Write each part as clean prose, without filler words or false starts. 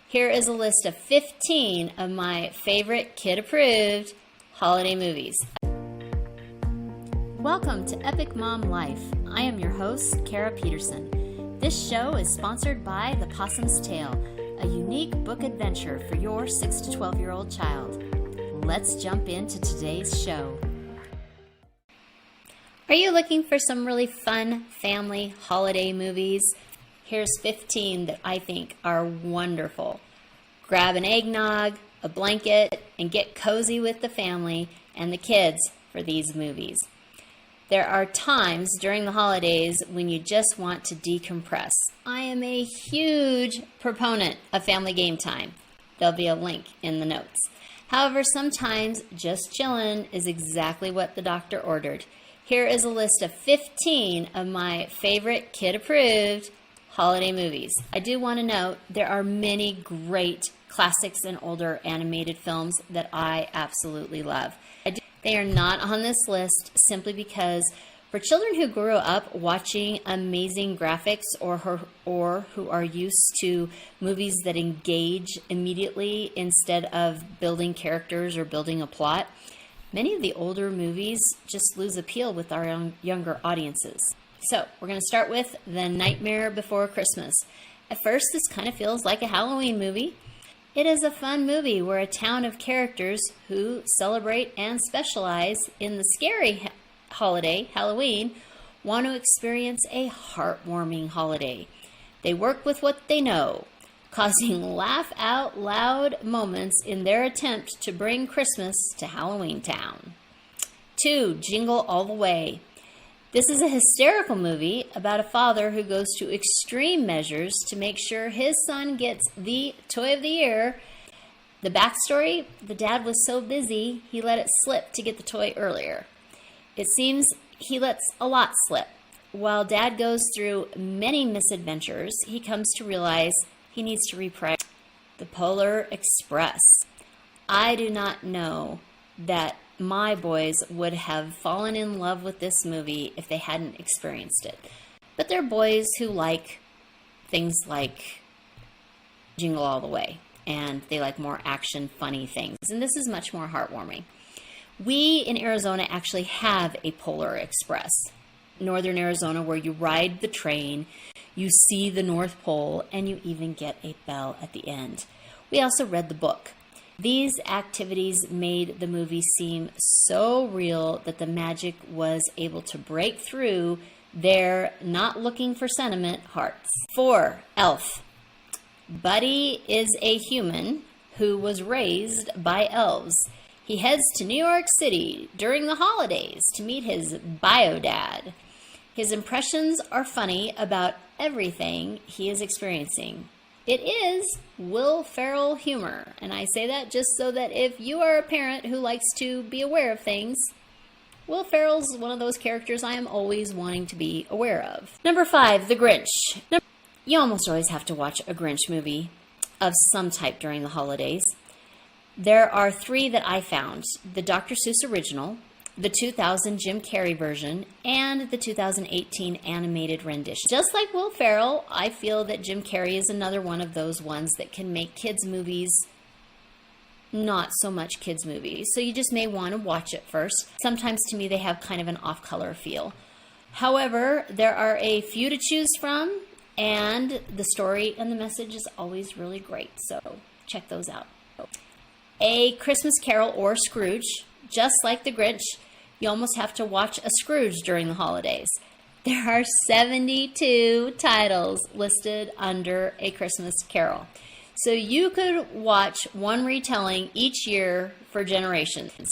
Here is a list of 15 of my favorite kid-approved holiday movies. Welcome to Epic Mom Life. I am your host, Kara Peterson. This show is sponsored by The Possum's Tale, a unique book adventure for your 6 to 12-year-old child. Let's jump into today's show. Are you looking for some really fun family holiday movies? Here's 15 that I think are wonderful. Grab an eggnog, a blanket, and get cozy with the family and the kids for these movies. There are times during the holidays when you just want to decompress. I am a huge proponent of family game time. There'll be a link in the notes. However, sometimes just chillin' is exactly what the doctor ordered. Here is a list of 15 of my favorite kid-approved holiday movies. I do want to note there are many great classics and older animated films that I absolutely love. They are not on this list simply because for children who grew up watching amazing graphics or who are used to movies that engage immediately instead of building characters or building a plot, many of the older movies just lose appeal with our younger audiences. So we're going to start with The Nightmare Before Christmas. At first, this kind of feels like a Halloween movie. It is a fun movie where a town of characters who celebrate and specialize in the scary holiday, Halloween, want to experience a heartwarming holiday. They work with what they know, causing laugh-out-loud moments in their attempt to bring Christmas to Halloween Town. 2. Jingle All the Way. This is a hysterical movie about a father who goes to extreme measures to make sure his son gets the toy of the year. The backstory, the dad was so busy, he let it slip to get the toy earlier. It seems he lets a lot slip. While dad goes through many misadventures, he comes to realize he needs to reprioritize. The Polar Express. I do not know that my boys would have fallen in love with this movie if they hadn't experienced it. But they're boys who like things like Jingle All the Way, and they like more action, funny things. And this is much more heartwarming. We in Arizona actually have a Polar Express. Northern Arizona, where you ride the train, you see the North Pole, and you even get a bell at the end. We also read the book. These activities made the movie seem so real that the magic was able to break through their not looking for sentiment hearts. 4. Elf. Buddy is a human who was raised by elves. He heads to New York City during the holidays to meet his bio dad. His impressions are funny about everything he is experiencing. It is Will Ferrell humor, and I say that just so that if you are a parent who likes to be aware of things, Will Ferrell's one of those characters I am always wanting to be aware of. Number 5, The Grinch. You almost always have to watch a Grinch movie of some type during the holidays. There are 3 that I found: the Dr. Seuss original, the 2000 Jim Carrey version, and the 2018 animated rendition. Just like Will Ferrell, I feel that Jim Carrey is another one of those ones that can make kids' movies not so much kids' movies. So you just may want to watch it first. Sometimes to me they have kind of an off-color feel. However, there are a few to choose from, and the story and the message is always really great. So check those out. A Christmas Carol or Scrooge. Just like the Grinch, you almost have to watch a Scrooge during the holidays. There are 72 titles listed under A Christmas Carol. So you could watch one retelling each year for generations.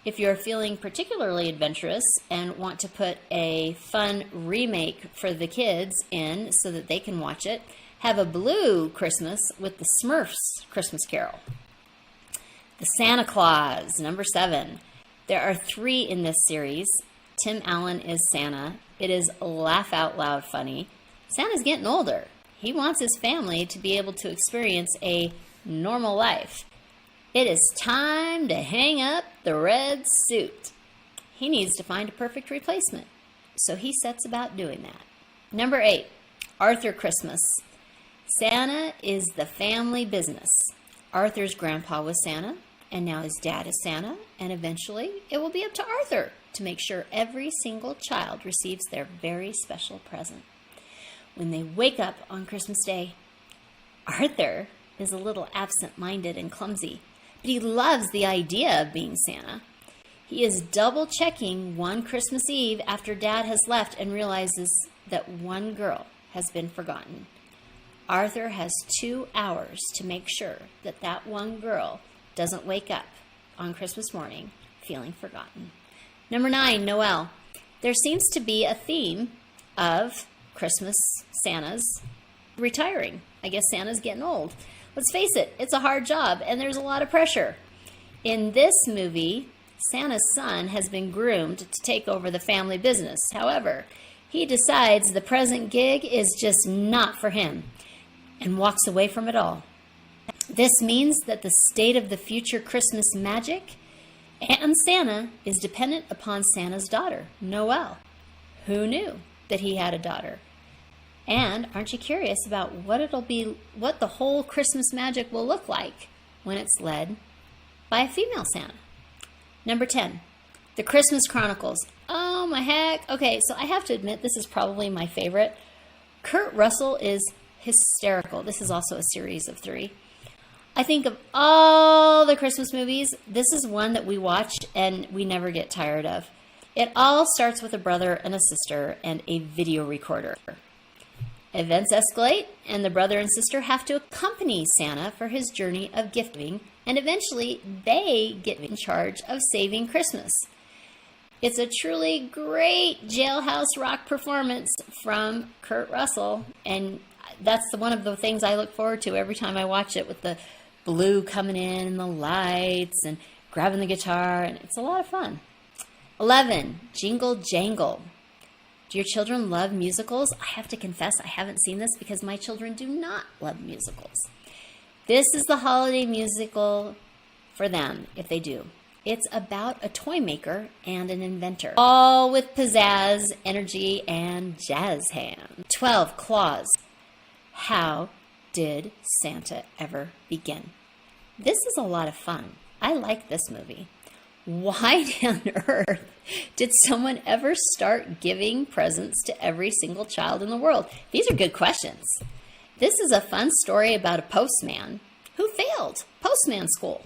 If you're feeling particularly adventurous and want to put a fun remake for the kids in so that they can watch it, have a Blue Christmas with the Smurfs Christmas Carol. The Santa Claus, number 7. There are 3 in this series. Tim Allen is Santa. It is laugh out loud funny. Santa's getting older. He wants his family to be able to experience a normal life. It is time to hang up the red suit. He needs to find a perfect replacement, so he sets about doing that. Number 8, Arthur Christmas. Santa is the family business. Arthur's grandpa was Santa, and now his dad is Santa, and eventually it will be up to Arthur to make sure every single child receives their very special present. When they wake up on Christmas Day, Arthur is a little absent-minded and clumsy, but he loves the idea of being Santa. He is double-checking one Christmas Eve after Dad has left and realizes that one girl has been forgotten. Arthur has 2 hours to make sure that that one girl doesn't wake up on Christmas morning feeling forgotten. Number 9, Noel. There seems to be a theme of Christmas Santas retiring. I guess Santa's getting old. Let's face it, it's a hard job and there's a lot of pressure. In this movie, Santa's son has been groomed to take over the family business. However, he decides the present gig is just not for him and walks away from it all. This means that the state of the future Christmas magic and Santa is dependent upon Santa's daughter, Noel. Who knew that he had a daughter? And aren't you curious about what the whole Christmas magic will look like when it's led by a female Santa? Number 10, The Christmas Chronicles. Oh my heck. Okay, so I have to admit this is probably my favorite. Kurt Russell is hysterical. This is also a series of 3. I think of all the Christmas movies, this is one that we watched and we never get tired of. It all starts with a brother and a sister and a video recorder. Events escalate, and the brother and sister have to accompany Santa for his journey of gift giving, and eventually they get in charge of saving Christmas. It's a truly great jailhouse rock performance from Kurt Russell, and that's one of the things I look forward to every time I watch it, with the blue coming in and the lights and grabbing the guitar, and it's a lot of fun. 11, Jingle Jangle. Do your children love musicals? I have to confess I haven't seen this because my children do not love musicals. This is the holiday musical for them, if they do. It's about a toy maker and an inventor, all with pizzazz, energy, and jazz hands. 12, Claus. How did Santa ever begin? This is a lot of fun. I like this movie. Why on earth did someone ever start giving presents to every single child in the world? These are good questions. This is a fun story about a postman who failed postman school,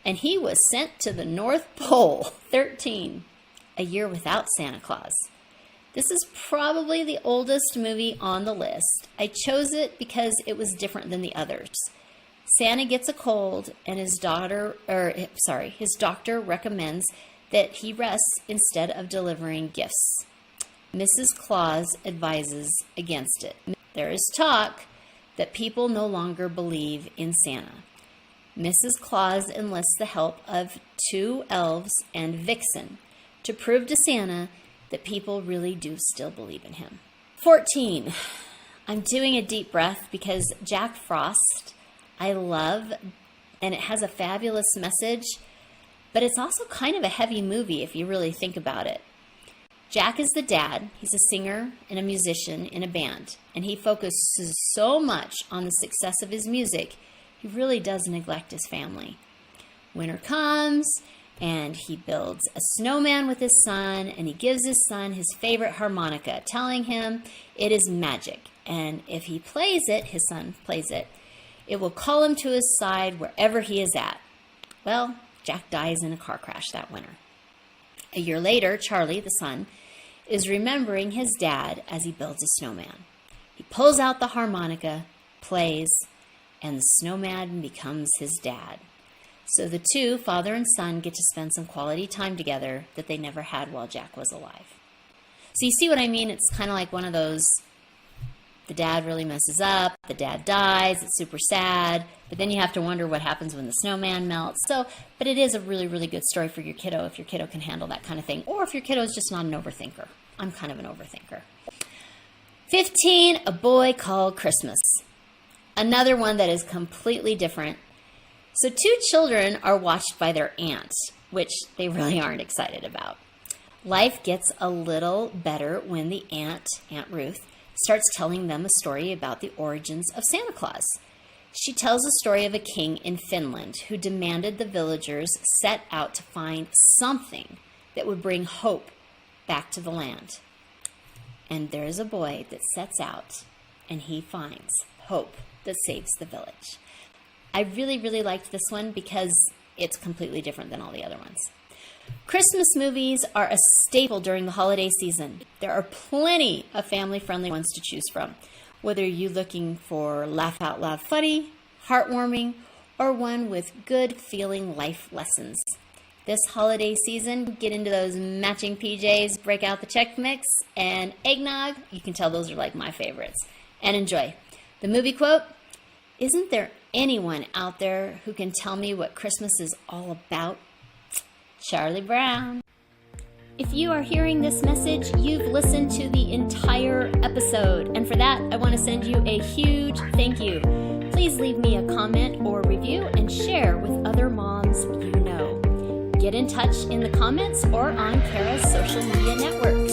and he was sent to the North Pole. 13, A Year Without Santa Claus. This is probably the oldest movie on the list. I chose it because it was different than the others. Santa gets a cold, and his doctor recommends that he rests instead of delivering gifts. Mrs. Claus advises against it. There is talk that people no longer believe in Santa. Mrs. Claus enlists the help of 2 elves and Vixen to prove to Santa that people really do still believe in him. 14. I'm doing a deep breath because Jack Frost I love, and it has a fabulous message, but it's also kind of a heavy movie if you really think about it. Jack is the dad. He's a singer and a musician in a band, and he focuses so much on the success of his music, he really does neglect his family. Winter comes, and he builds a snowman with his son, and he gives his son his favorite harmonica, telling him it is magic, and if he plays it, his son plays it, it will call him to his side wherever he is at. Well, Jack dies in a car crash that winter. A year later, Charlie, the son, is remembering his dad as he builds a snowman. He pulls out the harmonica, plays, and the snowman becomes his dad. So the two, father and son, get to spend some quality time together that they never had while Jack was alive. So you see what I mean? It's kind of like one of those, the dad really messes up, the dad dies, it's super sad, but then you have to wonder what happens when the snowman melts. But it is a really, really good story for your kiddo if your kiddo can handle that kind of thing, or if your kiddo is just not an overthinker. I'm kind of an overthinker. 15, A Boy Called Christmas. Another one that is completely different. So 2 children are watched by their aunt, which they really aren't excited about. Life gets a little better when the Aunt Ruth, starts telling them a story about the origins of Santa Claus. She tells a story of a king in Finland who demanded the villagers set out to find something that would bring hope back to the land. And there's a boy that sets out and he finds hope that saves the village. I really, really liked this one because it's completely different than all the other ones. Christmas movies are a staple during the holiday season. There are plenty of family-friendly ones to choose from, whether you're looking for laugh-out-loud funny, heartwarming, or one with good-feeling life lessons. This holiday season, get into those matching PJs, break out the Chex Mix, and eggnog. You can tell those are like my favorites. And enjoy. The movie quote, "Isn't there anyone out there who can tell me what Christmas is all about?" Charlie Brown. If you are hearing this message, you've listened to the entire episode. And for that, I want to send you a huge thank you. Please leave me a comment or review and share with other moms you know. Get in touch in the comments or on Kara's social media networks.